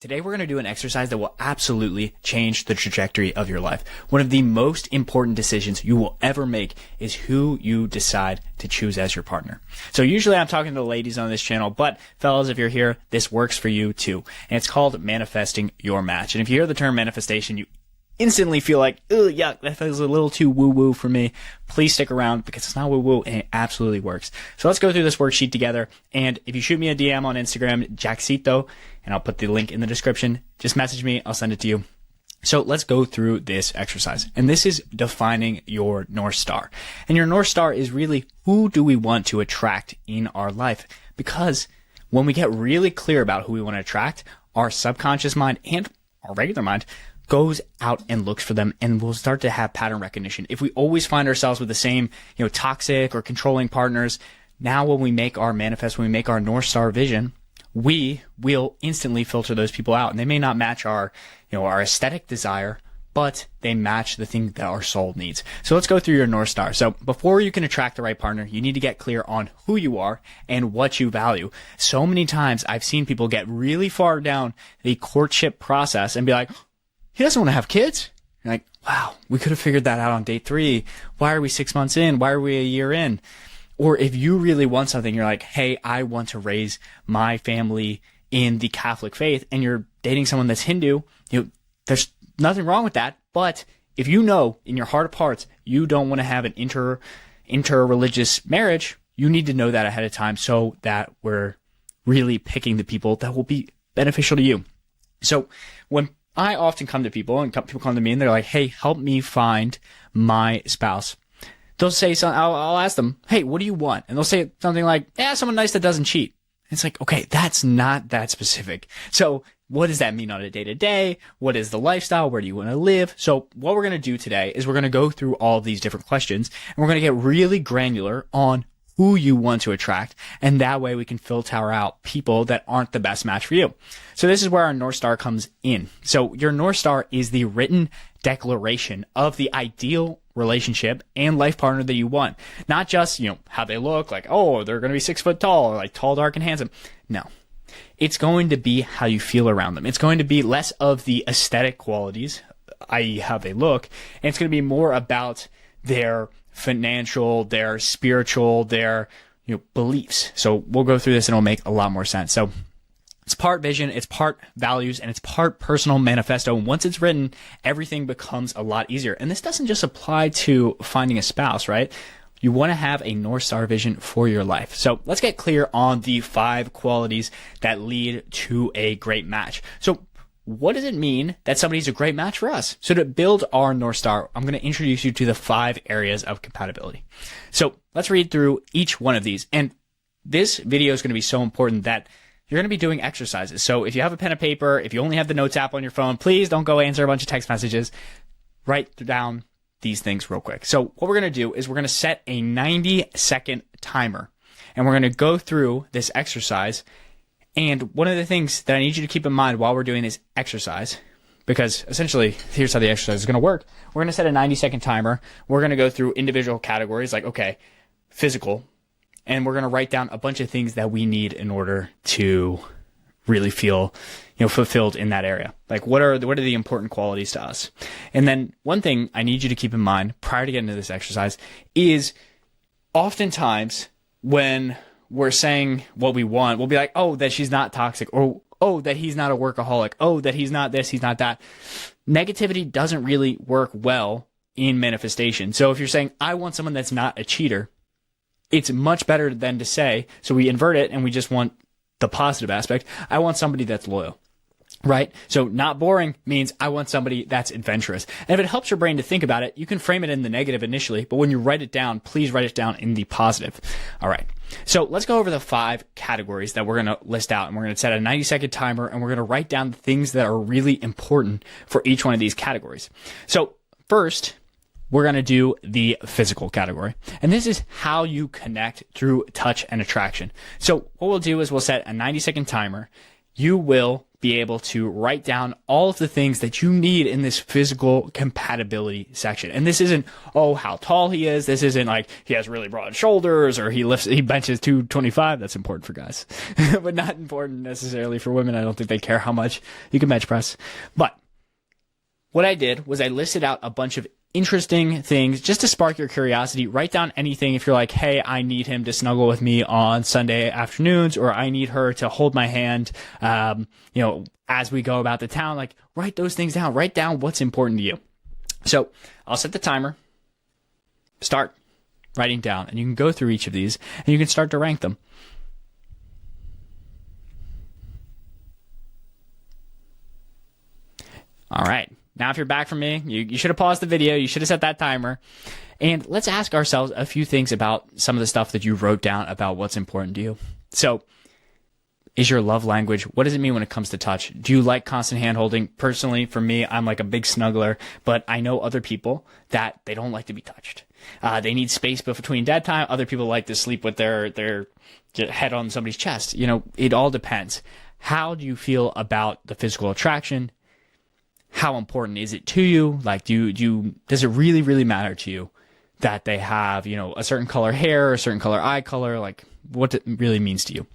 Today, we're going to do an exercise that will absolutely change the trajectory of your life. One of the most important decisions you will ever make is who you decide to choose as your partner. So usually I'm talking to the ladies on this channel, but fellas, if you're here, this works for you too. And it's called manifesting your match. And if you hear the term manifestation, you instantly feel like, ugh, yuck, that feels a little too woo-woo for me. Please stick around because it's not woo-woo and it absolutely works. So let's go through this worksheet together. And if you shoot me a DM on Instagram, Jaxito, and I'll put the link in the description, just message me, I'll send it to you. So let's go through this exercise. And this is defining your North Star. And your North Star is really, who do we want to attract in our life? Because when we get really clear about who we want to attract, our subconscious mind and our regular mind goes out and looks for them, and we'll start to have pattern recognition. If we always find ourselves with the same, toxic or controlling partners, now when we make our manifest, when we make our North Star vision, we will instantly filter those people out. And they may not match our aesthetic desire, but they match the thing that our soul needs. So let's go through your North Star. So before you can attract the right partner, you need to get clear on who you are and what you value. So many times I've seen people get really far down the courtship process and be like, he doesn't want to have kids. You're like, wow, we could have figured that out on date 3. Why are we 6 months in? Why are we a year in? Or if you really want something, you're like, hey, I want to raise my family in the Catholic faith, and you're dating someone that's Hindu, there's nothing wrong with that. But if you know in your heart of hearts you don't want to have an inter-religious marriage, you need to know that ahead of time so that we're really picking the people that will be beneficial to you. So when I often come to people, and people come to me, and they're like, hey, help me find my spouse. They'll say something, I'll ask them, hey, what do you want? And they'll say something like, someone nice that doesn't cheat. It's like, okay, that's not that specific. So what does that mean on a day-to-day? What is the lifestyle? Where do you want to live? So what we're going to do today is we're going to go through all of these different questions, and we're going to get really granular on who you want to attract, and that way we can filter out people that aren't the best match for you. So this is where our North Star comes in. So your North Star is the written declaration of the ideal relationship and life partner that you want. Not just, how they look, like, oh, they're going to be 6 foot tall, or like tall, dark, and handsome. No. It's going to be how you feel around them. It's going to be less of the aesthetic qualities, i.e. how they look, and it's going to be more about their financial, their spiritual, their beliefs. So we'll go through this and it'll make a lot more sense. So it's part vision, it's part values, and it's part personal manifesto. And once it's written, everything becomes a lot easier. And this doesn't just apply to finding a spouse, right? You want to have a North Star vision for your life. So let's get clear on the 5 qualities that lead to a great match. So what does it mean that somebody's a great match for us? So to build our North Star, I'm going to introduce you to the 5 areas of compatibility. So let's read through each one of these. And this video is going to be so important that you're going to be doing exercises. So if you have a pen and paper, if you only have the notes app on your phone, please don't go answer a bunch of text messages. Write down these things real quick. So what we're going to do is we're going to set a 90-second timer, and we're going to go through this exercise. And one of the things that I need you to keep in mind while we're doing this exercise, because essentially here's how the exercise is going to work. We're going to set a 90-second timer. We're going to go through individual categories like, okay, physical, and we're going to write down a bunch of things that we need in order to really feel, fulfilled in that area. Like what are the important qualities to us? And then one thing I need you to keep in mind prior to getting into this exercise is oftentimes when we're saying what we want, we'll be like, oh, that she's not toxic, or oh, that he's not a workaholic, oh, that he's not this, he's not that. Negativity doesn't really work well in manifestation. So if you're saying, I want someone that's not a cheater, it's much better than to say, so we invert it and we just want the positive aspect, I want somebody that's loyal. Right? So not boring means I want somebody that's adventurous. And if it helps your brain to think about it, you can frame it in the negative initially, but when you write it down, please write it down in the positive. All right. So let's go over the 5 categories that we're going to list out, and we're going to set a 90-second timer, and we're going to write down the things that are really important for each one of these categories. So first, we're going to do the physical category. And this is how you connect through touch and attraction. So what we'll do is we'll set a 90-second timer. you will be able to write down all of the things that you need in this physical compatibility section. And this isn't, oh, how tall he is. This isn't like he has really broad shoulders or he benches 225. That's important for guys, but not important necessarily for women. I don't think they care how much you can bench press. But what I did was I listed out a bunch of interesting things just to spark your curiosity. Write down anything if you're like, hey, I need him to snuggle with me on Sunday afternoons, or I need her to hold my hand, as we go about the town. Like, write those things down. Write down what's important to you. So I'll set the timer. Start writing down, and you can go through each of these and you can start to rank them. All right. Now, if you're back from me, you should have paused the video. You should have set that timer. And let's ask ourselves a few things about some of the stuff that you wrote down about what's important to you. So, is your love language? What does it mean when it comes to touch? Do you like constant hand holding? Personally, for me, I'm like a big snuggler, but I know other people that they don't like to be touched. They need space between dead time. Other people like to sleep with their head on somebody's chest. It all depends. How do you feel about the physical attraction? How important is it to you? Like, does it really, really matter to you that they have, a certain color hair, a certain color eye color, like what it really means to you?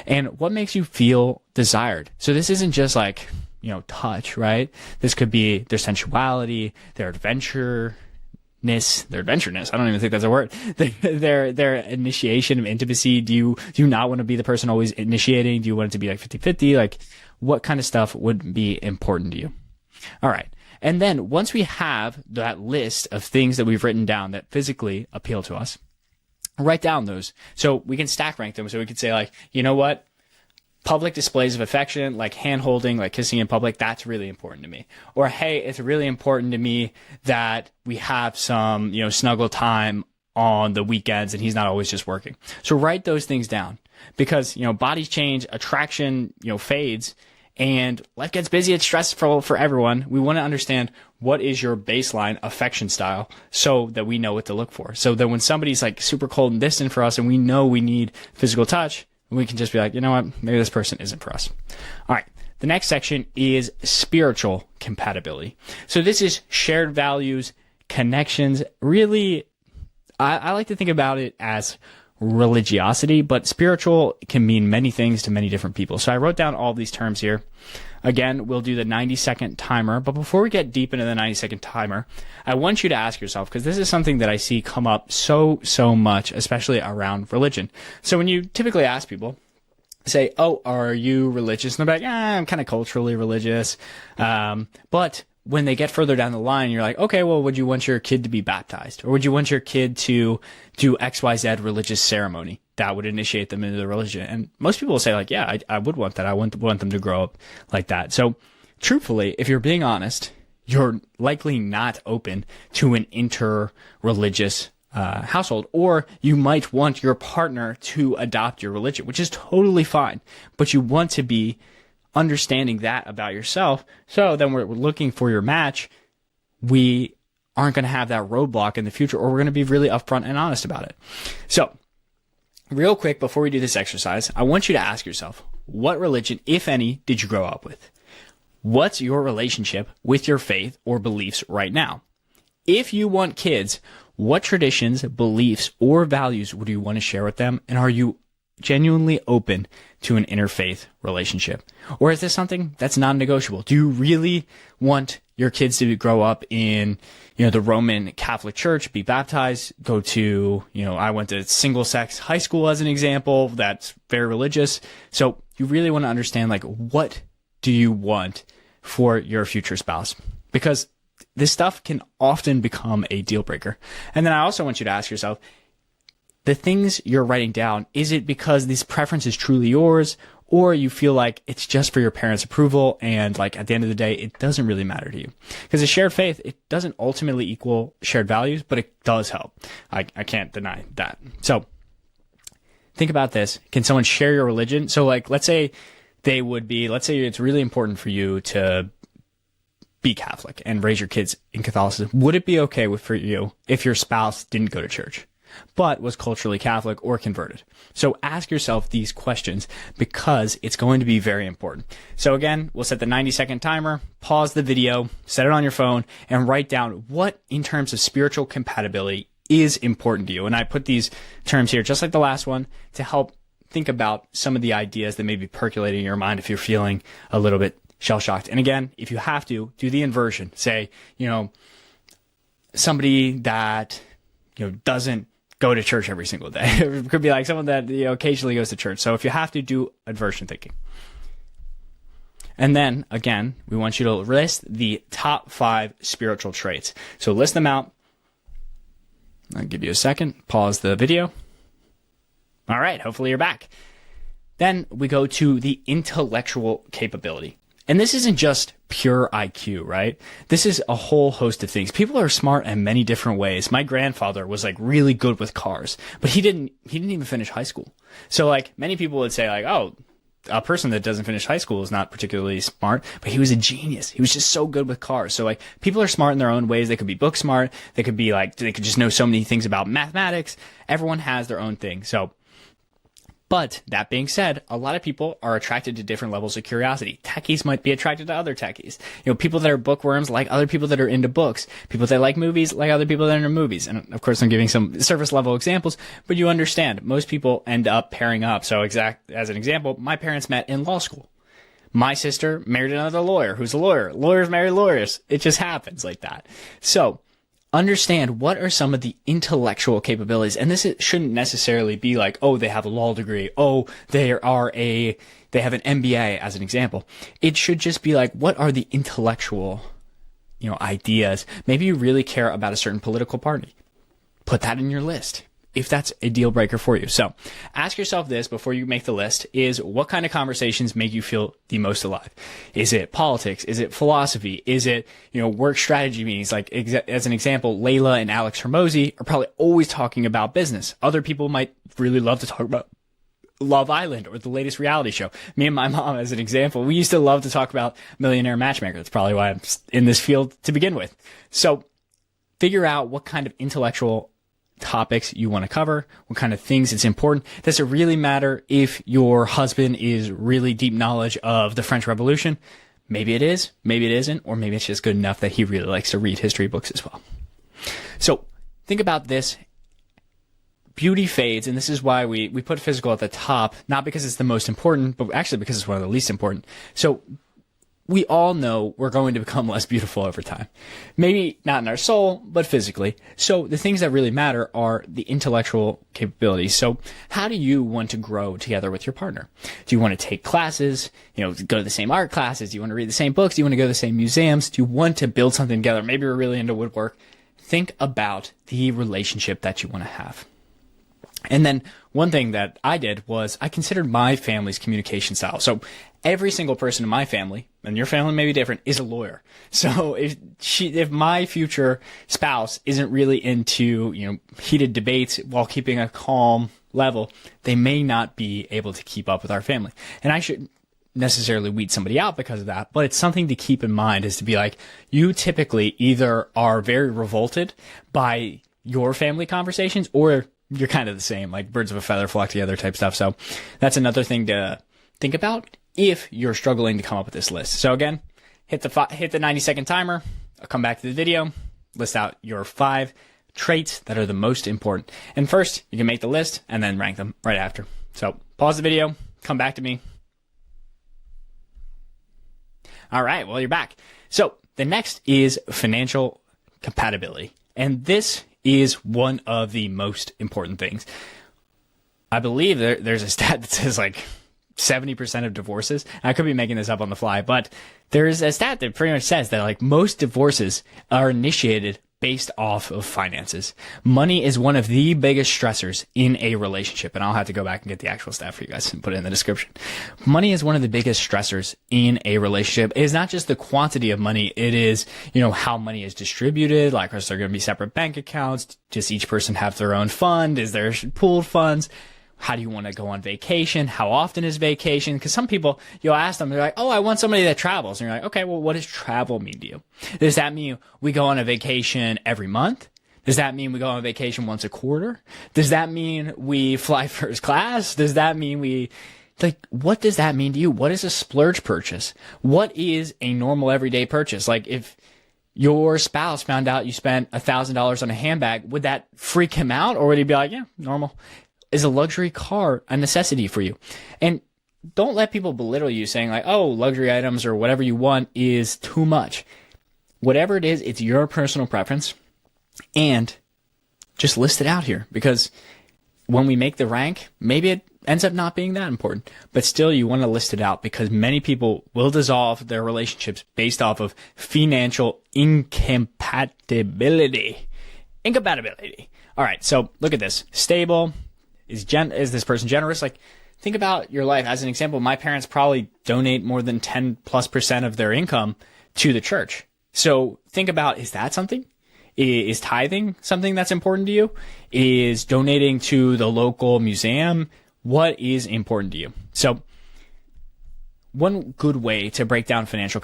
And what makes you feel desired? So this isn't just like, touch, right? This could be their sensuality, their adventureness. I don't even think that's a word. Their initiation of intimacy. Do you not want to be the person always initiating? Do you want it to be like 50-50? Like, what kind of stuff would be important to you? All right. And then once we have that list of things that we've written down that physically appeal to us, write down those. So we can stack rank them. So we could say like, you know what? Public displays of affection, like hand holding, like kissing in public, that's really important to me. Or, hey, it's really important to me that we have some, snuggle time on the weekends and he's not always just working. So write those things down because, bodies change, attraction, fades. And life gets busy. It's stressful for everyone. We want to understand what is your baseline affection style so that we know what to look for. So that when somebody's like super cold and distant for us and we know we need physical touch, we can just be like, you know what? Maybe this person isn't for us. All right. The next section is spiritual compatibility. So this is shared values, connections. Really, I like to think about it as religiosity, but spiritual can mean many things to many different people. So I wrote down all these terms here. Again, we'll do the 90-second timer, but before we get deep into the 90-second timer, I want you to ask yourself, because this is something that I see come up so much, especially around religion. So when you typically ask people, say, oh, are you religious? And they're like, I'm kind of culturally religious. But when they get further down the line, you're like, okay, well, would you want your kid to be baptized? Or would you want your kid to do XYZ religious ceremony that would initiate them into the religion? And most people will say like, yeah, I would want that. I want them to grow up like that. So truthfully, if you're being honest, you're likely not open to an inter-religious household, or you might want your partner to adopt your religion, which is totally fine, but you want to be understanding that about yourself. So then we're looking for your match. We aren't going to have that roadblock in the future, or we're going to be really upfront and honest about it. So real quick, before we do this exercise, I want you to ask yourself, what religion, if any, did you grow up with? What's your relationship with your faith or beliefs right now? If you want kids, what traditions, beliefs, or values would you want to share with them? And are you genuinely open to an interfaith relationship? Or is this something that's non-negotiable? Do you really want your kids to grow up in, the Roman Catholic Church, be baptized, go to, I went to single-sex high school as an example, that's very religious. So you really want to understand, like, what do you want for your future spouse? Because this stuff can often become a deal breaker. And then I also want you to ask yourself, the things you're writing down, is it because this preference is truly yours, or you feel like it's just for your parents' approval and like at the end of the day, it doesn't really matter to you? Because a shared faith, it doesn't ultimately equal shared values, but it does help. I can't deny that. So think about this. Can someone share your religion? So like, let's say it's really important for you to be Catholic and raise your kids in Catholicism. Would it be okay for you if your spouse didn't go to church? but was culturally Catholic or converted. So ask yourself these questions because it's going to be very important. So again, we'll set the 90-second timer, pause the video, set it on your phone, and write down what in terms of spiritual compatibility is important to you. And I put these terms here, just like the last one, to help think about some of the ideas that may be percolating in your mind if you're feeling a little bit shell-shocked. And again, if you have to, do the inversion. Say, somebody that, doesn't go to church every single day. It could be like someone that, occasionally goes to church. So if you have to, do inversion thinking. And then, again, we want you to list the top 5 spiritual traits. So list them out. I'll give you a second. Pause the video. All right, hopefully you're back. Then we go to the intellectual capability. And this isn't just pure IQ, right? This is a whole host of things. People are smart in many different ways. My grandfather was really good with cars, but he didn't even finish high school. So many people would say oh, a person that doesn't finish high school is not particularly smart, but he was a genius. He was just so good with cars. So people are smart in their own ways. They could be book smart. They could be they could just know so many things about mathematics. Everyone has their own thing. But that being said, a lot of people are attracted to different levels of curiosity. Techies might be attracted to other techies. People that are bookworms like other people that are into books. People that like movies like other people that are into movies. And of course, I'm giving some surface level examples, but you understand most people end up pairing up. So as an example, my parents met in law school. My sister married another lawyer who's a lawyer. Lawyers marry lawyers. It just happens like that. So understand what are some of the intellectual capabilities. And this shouldn't necessarily be they have a law degree. Oh, they have an MBA as an example. It should just be what are the intellectual, ideas. Maybe you really care about a certain political party. Put that in your list if that's a deal breaker for you. So ask yourself this before you make the list is what kind of conversations make you feel the most alive? Is it politics? Is it philosophy? Is it, work strategy meetings? As an example, Layla and Alex Hermosi are probably always talking about business. Other people might really love to talk about Love Island or the latest reality show. Me and my mom, as an example, we used to love to talk about Millionaire Matchmaker. That's probably why I'm in this field to begin with. So figure out what kind of intellectual topics you want to cover, what kind of things it's important. Does it really matter if your husband is really deep knowledge of the French Revolution? Maybe it is, maybe it isn't, or maybe it's just good enough that he really likes to read history books as well. So think about this. Beauty fades, and this is why we put physical at the top, not because it's the most important, but actually because it's one of the least important. So we all know we're going to become less beautiful over time. Maybe not in our soul, but physically. So the things that really matter are the intellectual capabilities. So how do you want to grow together with your partner? Do you want to take classes, go to the same art classes? Do you want to read the same books? Do you want to go to the same museums? Do you want to build something together? Maybe you're really into woodwork. Think about the relationship that you want to have. And then one thing that I did was I considered my family's communication style. So every single person in my family, and your family may be different, is a lawyer. So if my future spouse isn't really into, heated debates while keeping a calm level, they may not be able to keep up with our family. And I shouldn't necessarily weed somebody out because of that, but it's something to keep in mind is to be you typically either are very revolted by your family conversations or you're kind of the same, birds of a feather flock together type stuff. So that's another thing to think about if you're struggling to come up with this list. So again, hit the 90-second timer. I'll come back to the video, list out your 5 traits that are the most important. And first, you can make the list and then rank them right after. So pause the video, come back to me. All right, well, you're back. So the next is financial compatibility. And this is one of the most important things. I believe there's a stat that says 70% of divorces. I could be making this up on the fly, but there is a stat that pretty much says that most divorces are initiated based off of finances. Money is one of the biggest stressors in a relationship, and I'll have to go back and get the actual stat for you guys and put it in the description. Money is one of the biggest stressors in a relationship. It is not just the quantity of money, it is, how money is distributed, is there going to be separate bank accounts? Does each person have their own fund? Is there pooled funds? How do you want to go on vacation? How often is vacation? Because some people, you'll ask them, they're like, oh, I want somebody that travels. And you're like, okay, well, what does travel mean to you? Does that mean we go on a vacation every month? Does that mean we go on vacation once a quarter? Does that mean we fly first class? Does that mean what does that mean to you? What is a splurge purchase? What is a normal everyday purchase? Like if your spouse found out you spent $1,000 on a handbag, would that freak him out? Or would he be like, yeah, normal? Is a luxury car a necessity for you? And don't let people belittle you saying like, oh, luxury items or whatever you want is too much. Whatever it is, it's your personal preference. And just list it out here, because when we make the rank, maybe it ends up not being that important, but still you want to list it out, because many people will dissolve their relationships based off of financial incompatibility. All right. So look at this. Stable. Is this person generous? Like, think about your life. As an example, my parents probably donate more than 10+% of their income to the church. So think about, is that something? Is tithing something that's important to you? Is donating to the local museum? What is important to you? So one good way to break down financial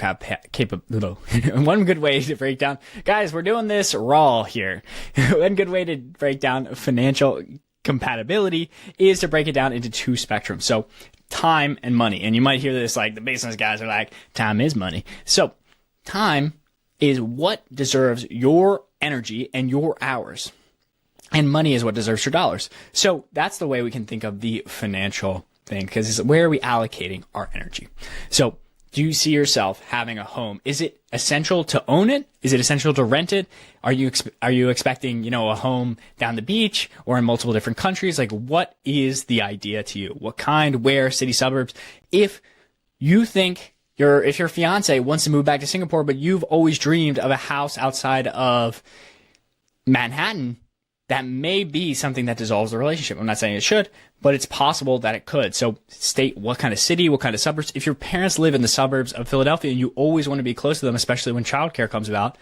one good way to break down, guys, we're doing this raw here. One good way to break down financial compatibility is to break it down into two spectrums. So time and money. And you might hear this, like the business guys are like, time is money. So time is what deserves your energy and your hours. And money is what deserves your dollars. So that's the way we can think of the financial thing, because it's where are we allocating our energy? So do you see yourself having a home? Is it essential to own it? Is it essential to rent it? Are you expecting, a home down the beach or in multiple different countries? Like, what is the idea to you? What kind, where, city, suburbs? If you think if your fiance wants to move back to Singapore, but you've always dreamed of a house outside of Manhattan, that may be something that dissolves the relationship. I'm not saying it should, but it's possible that it could. So state what kind of city, what kind of suburbs. If your parents live in the suburbs of Philadelphia and you always want to be close to them, especially when childcare comes about,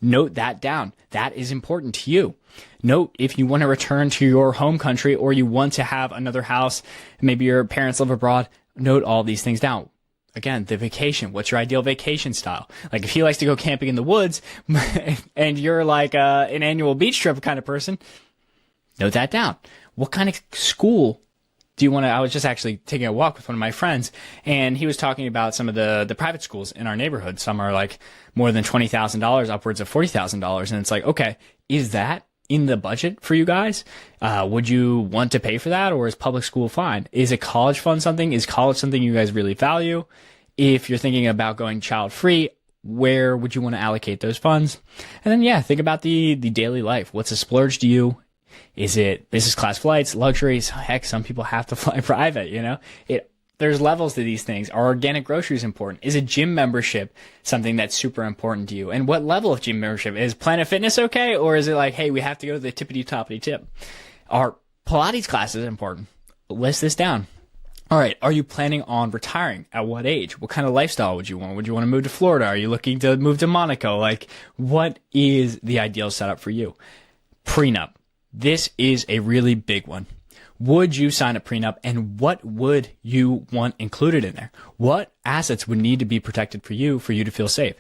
note that down. That is important to you. Note if you want to return to your home country or you want to have another house, maybe your parents live abroad, note all these things down. Again, the vacation. What's your ideal vacation style? Like if he likes to go camping in the woods and you're like an annual beach trip kind of person, note that down. What kind of school do you want to? I was just actually taking a walk with one of my friends, and he was talking about some of the private schools in our neighborhood. Some are like more than $20,000, upwards of $40,000. And it's like, okay, is that in the budget for you guys? Would you want to pay for that, or is public school fine? Is a college fund something? Is college something you guys really value? If you're thinking about going child free, where would you want to allocate those funds? And then, yeah, think about the daily life. What's a splurge to you? Is it business class flights, luxuries? Heck, some people have to fly private, There's levels to these things. Are organic groceries important? Is a gym membership something that's super important to you? And what level of gym membership? Is Planet Fitness okay? Or is it like, hey, we have to go to the tippity-toppity tip? Are Pilates classes important? List this down. All right. Are you planning on retiring? At what age? What kind of lifestyle would you want? Would you want to move to Florida? Are you looking to move to Monaco? Like, what is the ideal setup for you? Prenup. This is a really big one. Would you sign a prenup, and what would you want included in there? What assets would need to be protected for you to feel safe?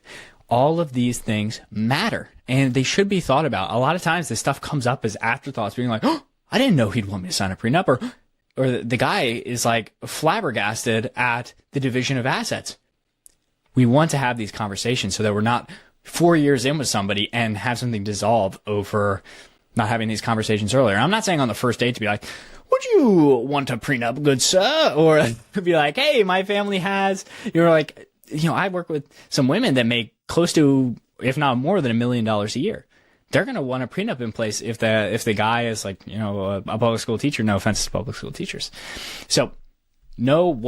All of these things matter, and they should be thought about. A lot of times this stuff comes up as afterthoughts, being like, oh, I didn't know he'd want me to sign a prenup, or the guy is like flabbergasted at the division of assets. We want to have these conversations so that we're not 4 years in with somebody and have something dissolve over not having these conversations earlier. I'm not saying on the first date to be like, would you want a prenup, good sir? Or be like, hey, my family has, I work with some women that make close to, if not more than $1 million a year. They're going to want a prenup in place if the guy is like, a public school teacher. No offense to public school teachers. So know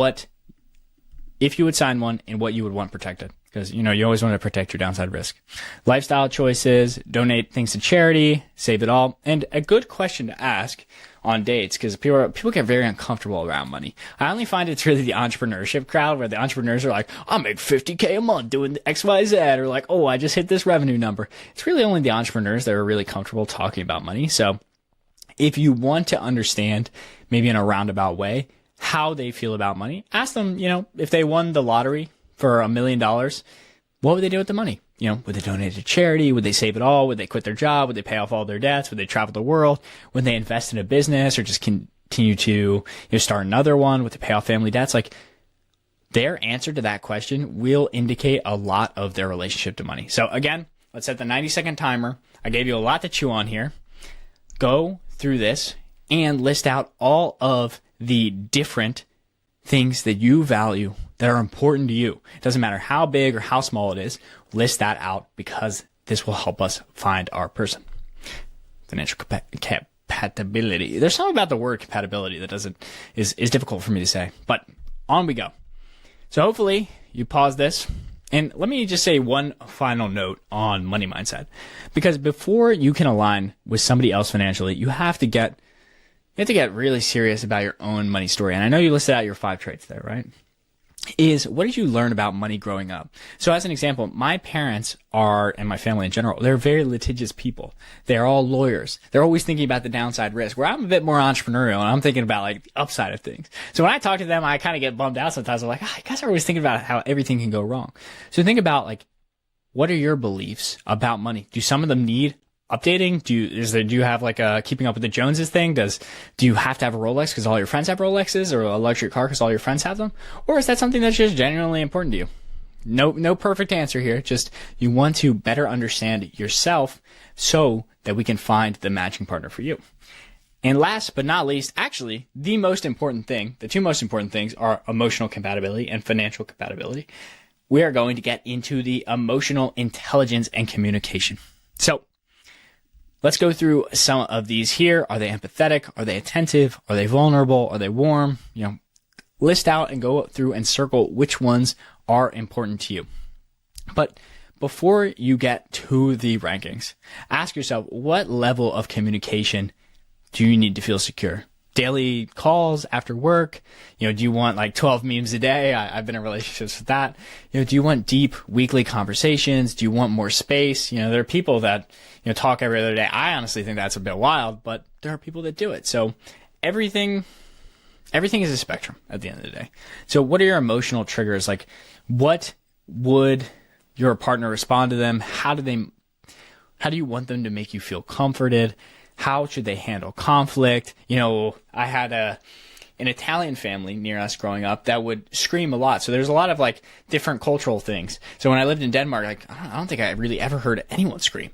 if you would sign one and what you would want protected. Because, you always want to protect your downside risk. Lifestyle choices, donate things to charity, save it all. And a good question to ask on dates, because people get very uncomfortable around money. I only find it's really the entrepreneurship crowd where the entrepreneurs are like, I make $50K a month doing XYZ, or like, oh, I just hit this revenue number. It's really only the entrepreneurs that are really comfortable talking about money. So if you want to understand, maybe in a roundabout way, how they feel about money, ask them, if they won the lottery for $1 million, what would they do with the money? Would they donate to charity? Would they save it all? Would they quit their job? Would they pay off all their debts? Would they travel the world? Would they invest in a business or just continue to start another one? Would they pay off family debts? Like, their answer to that question will indicate a lot of their relationship to money. So again, let's set the 90-second timer. I gave you a lot to chew on here. Go through this and list out all of the different things that you value that are important to you. It doesn't matter how big or how small it is. List that out because this will help us find our person. Financial compatibility. There's something about the word compatibility that is difficult for me to say, but on we go. So hopefully you pause this. And let me just say one final note on money mindset, because before you can align with somebody else financially, you have to get really serious about your own money story. And I know you listed out your 5 traits there, right? What did you learn about money growing up? So as an example, my parents and my family in general, they're very litigious people. They're all lawyers. They're always thinking about the downside risk, where I'm a bit more entrepreneurial and I'm thinking about like the upside of things. So when I talk to them, I kind of get bummed out sometimes. I'm like, you guys are always thinking about how everything can go wrong. So think about like, what are your beliefs about money? Do some of them need updating? Do you have like a keeping up with the Joneses thing? Do you have to have a Rolex because all your friends have Rolexes, or a luxury car because all your friends have them? Or is that something that's just genuinely important to you? No perfect answer here. Just you want to better understand yourself so that we can find the matching partner for you. And last but not least, actually, the two most important things are emotional compatibility and financial compatibility. We are going to get into the emotional intelligence and communication. So let's go through some of these here. Are they empathetic? Are they attentive? Are they vulnerable? Are they warm? List out and go through and circle which ones are important to you. But before you get to the rankings, ask yourself, what level of communication do you need to feel secure? Daily calls after work? Do you want like 12 memes a day? I've been in relationships with that. Do you want deep weekly conversations? Do you want more space? There are people that, talk every other day. I honestly think that's a bit wild, but there are people that do it. So everything is a spectrum at the end of the day. So what are your emotional triggers? Like, what would your partner respond to them? How do you want them to make you feel comforted? How should they handle conflict? I had an Italian family near us growing up that would scream a lot. So there's a lot of like different cultural things. So when I lived in Denmark, like I don't think I really ever heard anyone scream.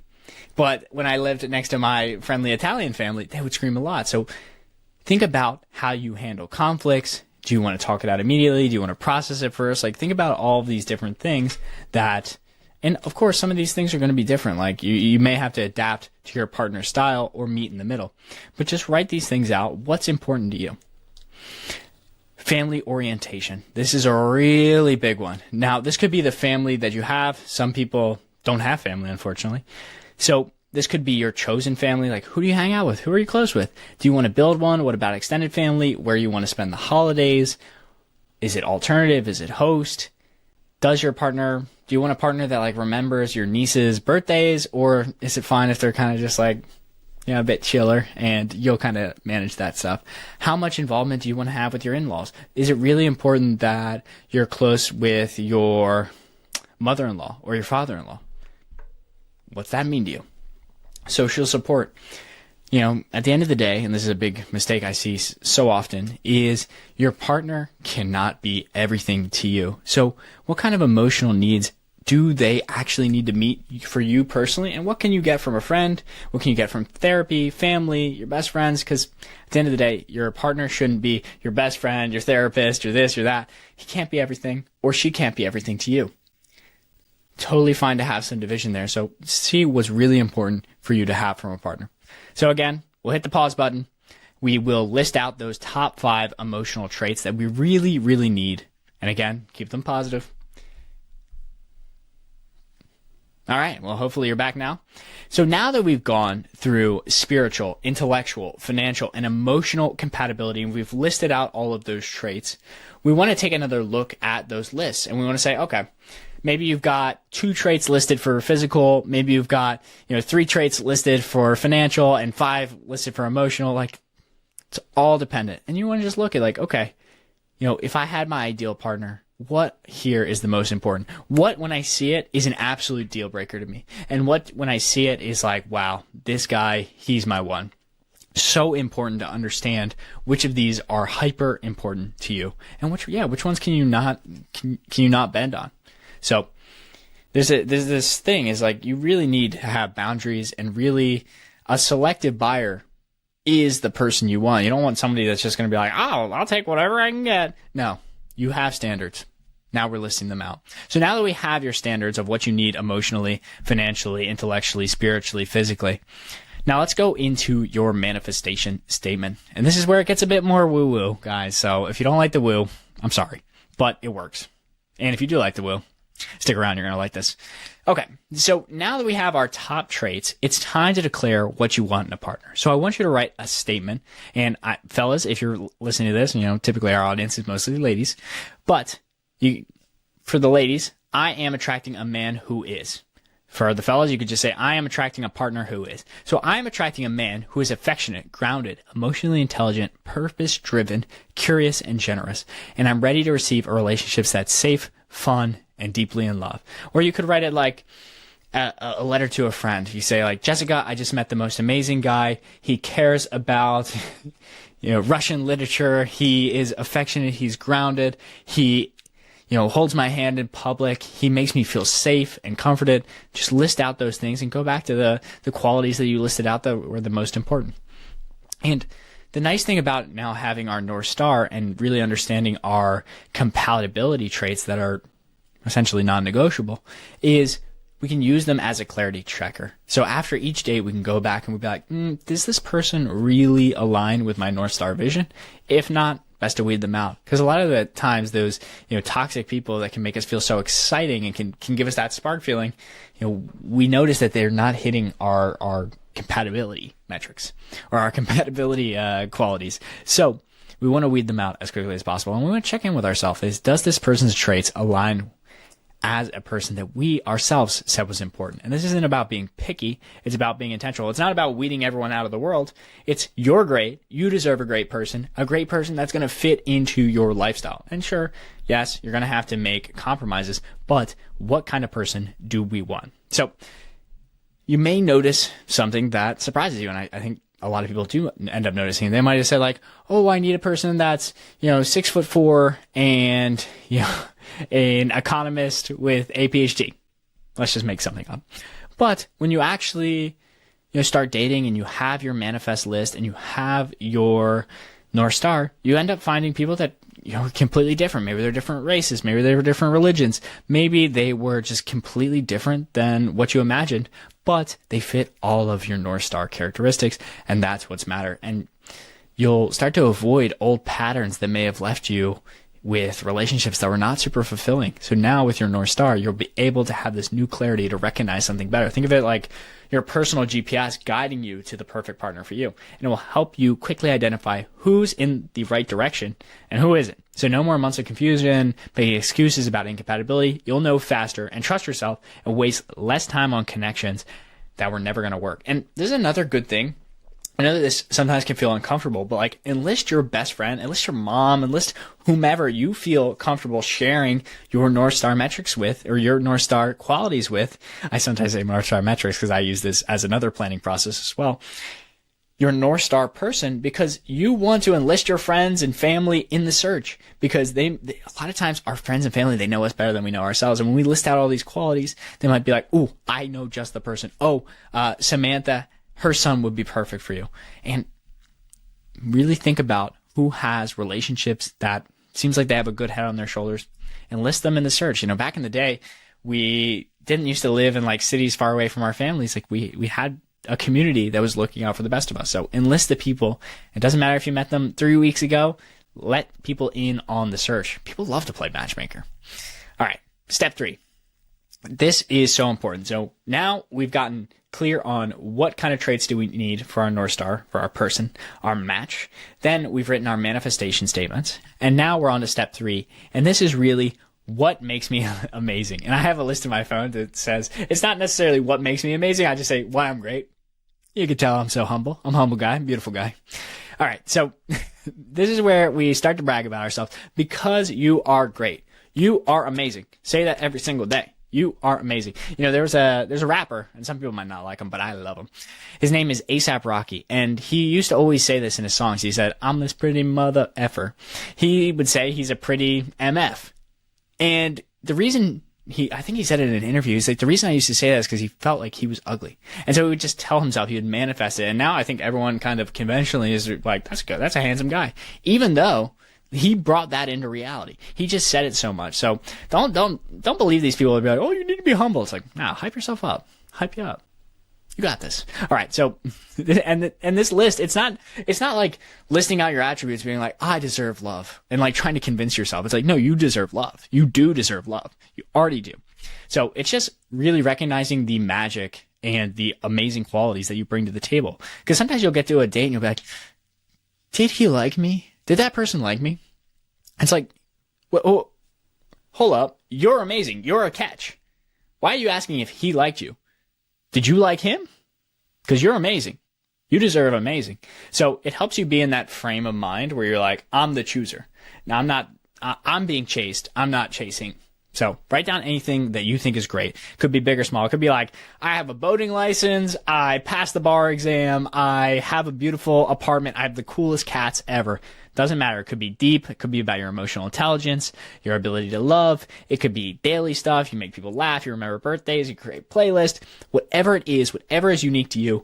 But when I lived next to my friendly Italian family, they would scream a lot. So think about how you handle conflicts. Do you want to talk it out immediately? Do you want to process it first? Like, think about all of these different things and of course, some of these things are going to be different. Like you may have to adapt to your partner's style or meet in the middle, but just write these things out. What's important to you? Family orientation. This is a really big one. Now, this could be the family that you have. Some people don't have family, unfortunately. So this could be your chosen family. Like, who do you hang out with? Who are you close with? Do you want to build one? What about extended family? Where you want to spend the holidays? Is it alternative? Is it host? Do you want a partner that like remembers your niece's birthdays, or is it fine if they're kind of just like, a bit chiller and you'll kind of manage that stuff? How much involvement do you want to have with your in-laws? Is it really important that you're close with your mother-in-law or your father-in-law? What's that mean to you? Social support. At the end of the day, and this is a big mistake I see so often, is your partner cannot be everything to you. So what kind of emotional needs do they actually need to meet for you personally? And what can you get from a friend? What can you get from therapy, family, your best friends? Because at the end of the day, your partner shouldn't be your best friend, your therapist, your this, your that. He can't be everything, or she can't be everything to you. Totally fine to have some division there. So see what's really important for you to have from a partner. So again, we'll hit the pause button. We will list out those top 5 emotional traits that we really, really need. And again, keep them positive. All right. Well, hopefully you're back now. So now that we've gone through spiritual, intellectual, financial, and emotional compatibility, and we've listed out all of those traits, we want to take another look at those lists. And we want to say, okay, maybe you've got 2 traits listed for physical. Maybe you've got, 3 traits listed for financial and 5 listed for emotional. Like, it's all dependent. And you want to just look at like, okay, if I had my ideal partner, what here is the most important? What, when I see it, is an absolute deal breaker to me? And what, when I see it, is like, wow, this guy, he's my one. So important to understand which of these are hyper important to you, and which ones can you not bend on. So there's this thing is like, you really need to have boundaries, and really a selective buyer is the person you want. You don't want somebody that's just going to be like, oh, I'll take whatever I can get. No, you have standards. Now we're listing them out. So now that we have your standards of what you need emotionally, financially, intellectually, spiritually, physically, now let's go into your manifestation statement. And this is where it gets a bit more woo-woo, guys. So if you don't like the woo, I'm sorry, but it works. And if you do like the woo, stick around, you're going to like this. Okay, so now that we have our top traits, it's time to declare what you want in a partner. So I want you to write a statement. And fellas, if you're listening to this, typically our audience is mostly ladies, but for the ladies, I am attracting a man who is. For the fellas, you could just say, I am attracting a partner who is. So I am attracting a man who is affectionate, grounded, emotionally intelligent, purpose-driven, curious, and generous. And I'm ready to receive a relationship that's safe, fun, and deeply in love. Or you could write it like a letter to a friend. You say like, Jessica, I just met the most amazing guy. He cares about, Russian literature. He is affectionate. He's grounded. He, holds my hand in public. He makes me feel safe and comforted. Just list out those things and go back to the qualities that you listed out that were the most important. And the nice thing about now having our North Star and really understanding our compatibility traits that are essentially non-negotiable is we can use them as a clarity checker. So after each date, we can go back and we'll be like, does this person really align with my North Star vision? If not, best to weed them out. Because a lot of the times those, toxic people that can make us feel so exciting and can give us that spark feeling, we notice that they're not hitting our compatibility metrics or our compatibility qualities. So we want to weed them out as quickly as possible. And we want to check in with ourselves. Does this person's traits align as a person that we ourselves said was important? And this isn't about being picky. It's about being intentional. It's not about weeding everyone out of the world. It's you're great. You deserve a great person that's going to fit into your lifestyle. And sure, yes, you're going to have to make compromises, but what kind of person do we want? So you may notice something that surprises you. And I think a lot of people do end up noticing. They might have said like, oh, I need a person that's, 6'4" and, an economist with a PhD. Let's just make something up. But when you actually, start dating and you have your manifest list and you have your North Star, you end up finding people that, are completely different. Maybe they're different races. Maybe they were different religions. Maybe they were just completely different than what you imagined, but they fit all of your North Star characteristics. And that's what's matter. And you'll start to avoid old patterns that may have left you with relationships that were not super fulfilling. So now with your North Star, you'll be able to have this new clarity to recognize something better. Think of it like your personal GPS guiding you to the perfect partner for you. And it will help you quickly identify who's in the right direction and who isn't. So no more months of confusion, making excuses about incompatibility. You'll know faster and trust yourself and waste less time on connections that were never going to work. And this is another good thing. I know that this sometimes can feel uncomfortable, but like enlist your best friend, enlist your mom, enlist whomever you feel comfortable sharing your North Star metrics with or your North Star qualities with. I sometimes say North Star metrics because I use this as another planning process as well. Your North Star person, because you want to enlist your friends and family in the search, because they a lot of times our friends and family, they know us better than we know ourselves. And when we list out all these qualities, they might be like, ooh, I know just the person. Oh, Samantha, her son would be perfect for you. And really think about who has relationships that seems like they have a good head on their shoulders and list them in the search. Back in the day, we didn't used to live in like cities far away from our families. Like we had a community that was looking out for the best of us. So enlist the people. It doesn't matter if you met them 3 weeks ago. Let people in on the search. People love to play matchmaker. All right. Step 3. This is so important. So now we've gotten clear on what kind of traits do we need for our North Star, for our person, our match. Then we've written our manifestation statements. And now we're on to step 3. And this is really what makes me amazing. And I have a list in my phone that says, it's not necessarily what makes me amazing. I just say why I'm great. You can tell I'm so humble. I'm a humble guy, beautiful guy. All right. So this is where we start to brag about ourselves because you are great. You are amazing. Say that every single day. You are amazing. You know, there's a rapper, and some people might not like him, but I love him. His name is A$AP Rocky, and he used to always say this in his songs. He said, "I'm this pretty mother effer." He would say he's a pretty MF. And the reason I think he said it in an interview, he's like, the reason I used to say that is because he felt like he was ugly. And so he would just tell himself, he would manifest it. And now I think everyone kind of conventionally is like, that's good. That's a handsome guy. Even though he brought that into reality. He just said it so much. So don't believe these people would be like, oh, you need to be humble. It's like, no, hype yourself up. Hype you up. You got this. All right. So, and this list, it's not like listing out your attributes being like, I deserve love and like trying to convince yourself. It's like, no, you deserve love. You do deserve love. You already do. So it's just really recognizing the magic and the amazing qualities that you bring to the table. Because sometimes you'll get to a date and you'll be like, did he like me? Did that person like me? It's like, well, hold up. You're amazing. You're a catch. Why are you asking if he liked you? Did you like him? Because you're amazing. You deserve amazing. So it helps you be in that frame of mind where you're like, I'm the chooser. Now I'm being chased. I'm not chasing. So write down anything that you think is great. Could be big or small. It could be like, I have a boating license. I passed the bar exam. I have a beautiful apartment. I have the coolest cats ever. Doesn't matter. It could be deep. It could be about your emotional intelligence, your ability to love. It could be daily stuff. You make people laugh. You remember birthdays. You create a playlist. Whatever it is, whatever is unique to you,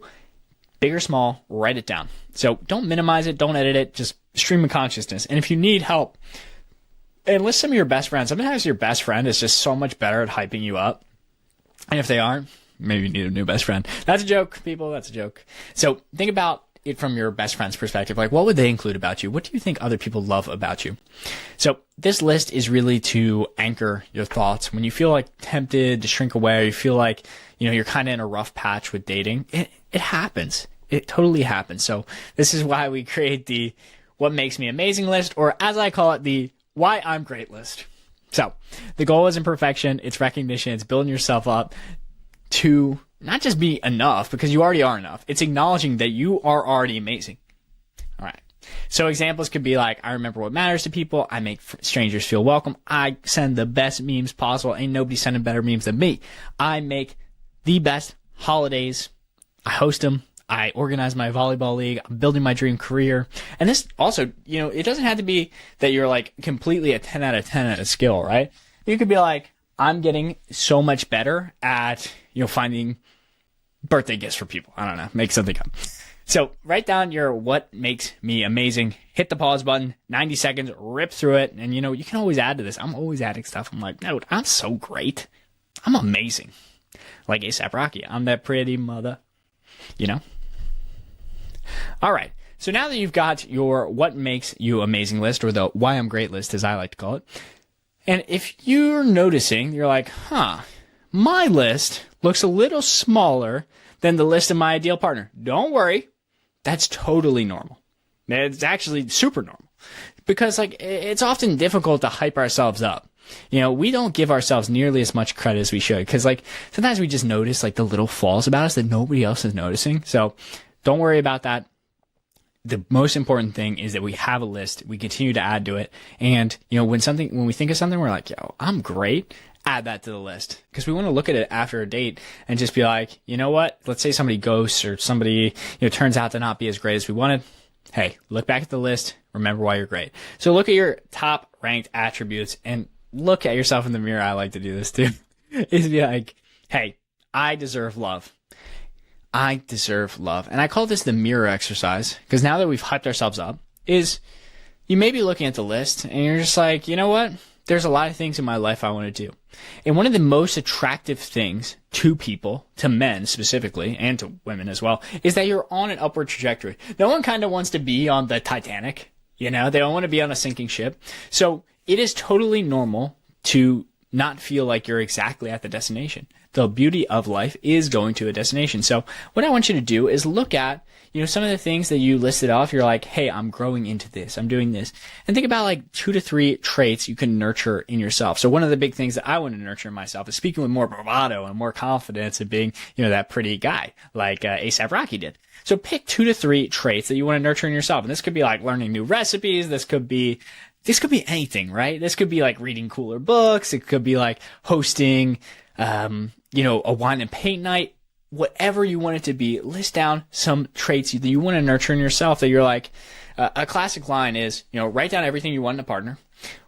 big or small, write it down. So don't minimize it. Don't edit it. Just stream of consciousness. And if you need help, enlist some of your best friends. Sometimes your best friend is just so much better at hyping you up. And if they aren't, maybe you need a new best friend. That's a joke, people. That's a joke. So think about it from your best friend's perspective. Like, what would they include about you? What do you think other people love about you? So this list is really to anchor your thoughts. When you feel like tempted to shrink away, you feel like, you're kind of in a rough patch with dating. It happens. It totally happens. So this is why we create the What Makes Me Amazing list, or as I call it, the Why I'm Great list. So the goal isn't perfection. It's recognition. It's building yourself up to not just be enough, because you already are enough. It's acknowledging that you are already amazing. All right. So examples could be like, I remember what matters to people. I make strangers feel welcome. I send the best memes possible. Ain't nobody sending better memes than me. I make the best holidays. I host them. I organize my volleyball league. I'm building my dream career. And this also, it doesn't have to be that you're like completely a 10 out of 10 at a skill, right? You could be like, I'm getting so much better at, finding birthday gifts for people. I don't know. Make something up. So write down your What Makes Me Amazing. Hit the pause button, 90 seconds, rip through it. And, you can always add to this. I'm always adding stuff. I'm like, no, I'm so great. I'm amazing. Like A$AP Rocky. I'm that pretty mother, All right. So now that you've got your What Makes You Amazing list, or the Why I'm Great list, as I like to call it. And if you're noticing, you're like, my list looks a little smaller than the list of my ideal partner. Don't worry. That's totally normal. It's actually super normal, because it's often difficult to hype ourselves up. We don't give ourselves nearly as much credit as we should, because sometimes we just notice the little flaws about us that nobody else is noticing. So don't worry about that. The most important thing is that we have a list. We continue to add to it. And, when we think of something, we're like, yo, I'm great. Add that to the list, because we want to look at it after a date and just be like, you know what? Let's say somebody ghosts, or somebody, turns out to not be as great as we wanted. Hey, look back at the list. Remember why you're great. So look at your top ranked attributes and look at yourself in the mirror. I like to do this too. Is be like, hey, I deserve love. I deserve love. And I call this the mirror exercise, because now that we've hyped ourselves up, is you may be looking at the list and you're just like, you know what? There's a lot of things in my life I want to do. And one of the most attractive things to people, to men specifically, and to women as well, is that you're on an upward trajectory. No one kind of wants to be on the Titanic. They don't want to be on a sinking ship. So it is totally normal to not feel like you're exactly at the destination. The beauty of life is going to a destination. So what I want you to do is look at, some of the things that you listed off. You're like, hey, I'm growing into this. I'm doing this. And think about 2 to 3 traits you can nurture in yourself. So one of the big things that I want to nurture in myself is speaking with more bravado and more confidence, and being, that pretty guy like A$AP Rocky did. So pick 2 to 3 traits that you want to nurture in yourself. And this could be like learning new recipes. This could be this could be anything, right? This could be like reading cooler books. It could be like hosting, a wine and paint night. Whatever you want it to be, list down some traits that you want to nurture in yourself that you're like, a classic line is, write down everything you want in a partner,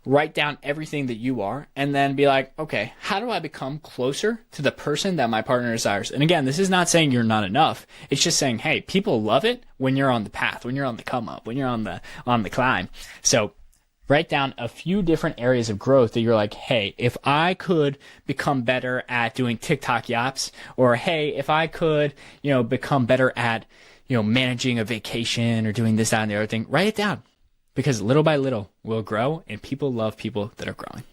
write down everything that you are, and then be like, okay, how do I become closer to the person that my partner desires? And again, this is not saying you're not enough. It's just saying, hey, people love it when you're on the path, when you're on the come up, when you're on the climb. So write down a few different areas of growth that you're like, hey, if I could become better at doing TikTok yaps, or hey, if I could, become better at, managing a vacation or doing this, that, and the other thing, write it down, because little by little we'll grow, and people love people that are growing.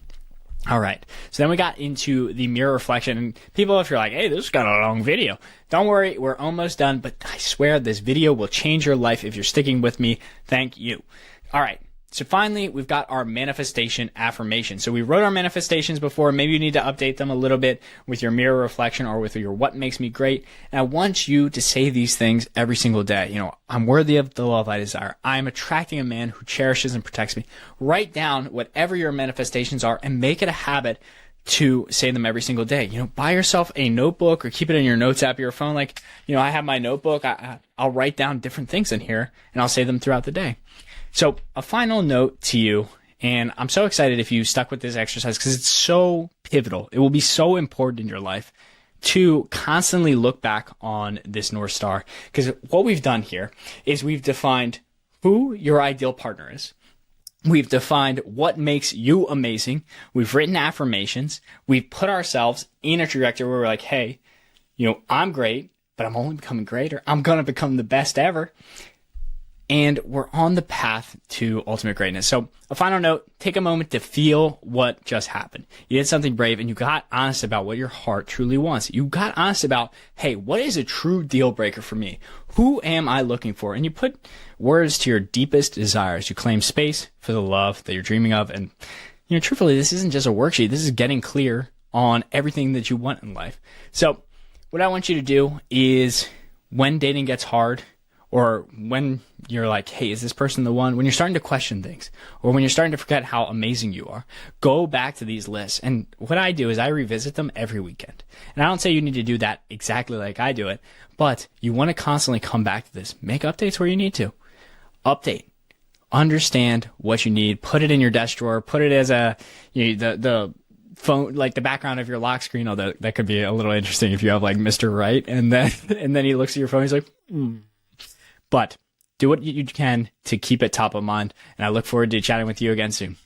All right. So then we got into the mirror reflection, and people, if you're like, hey, this got a long video, don't worry, we're almost done, but I swear this video will change your life if you're sticking with me. Thank you. All right. So finally, we've got our manifestation affirmation. So we wrote our manifestations before. Maybe you need to update them a little bit with your mirror reflection or with your what makes me great. And I want you to say these things every single day. I'm worthy of the love I desire. I'm attracting a man who cherishes and protects me. Write down whatever your manifestations are and make it a habit to say them every single day. Buy yourself a notebook or keep it in your notes app of your phone. Like, I have my notebook. I'll write down different things in here and I'll say them throughout the day. So a final note to you, and I'm so excited if you stuck with this exercise because it's so pivotal. It will be so important in your life to constantly look back on this North Star, because what we've done here is we've defined who your ideal partner is. We've defined what makes you amazing. We've written affirmations. We've put ourselves in a trajectory where we're like, hey, I'm great, but I'm only becoming greater. I'm going to become the best ever. And we're on the path to ultimate greatness. So a final note, take a moment to feel what just happened. You did something brave and you got honest about what your heart truly wants. You got honest about, hey, what is a true deal breaker for me? Who am I looking for? And you put words to your deepest desires. You claim space for the love that you're dreaming of. And, truthfully, this isn't just a worksheet. This is getting clear on everything that you want in life. So what I want you to do is, when dating gets hard, or when you're like, hey, is this person the one? When you're starting to question things, or when you're starting to forget how amazing you are, go back to these lists. And what I do is I revisit them every weekend. And I don't say you need to do that exactly like I do it, but you want to constantly come back to this. Make updates where you need to. Update. Understand what you need. Put it in your desk drawer. Put it as the phone, like the background of your lock screen. Although that could be a little interesting if you have like Mr. Right, and then he looks at your phone. He's like, But do what you can to keep it top of mind. And I look forward to chatting with you again soon.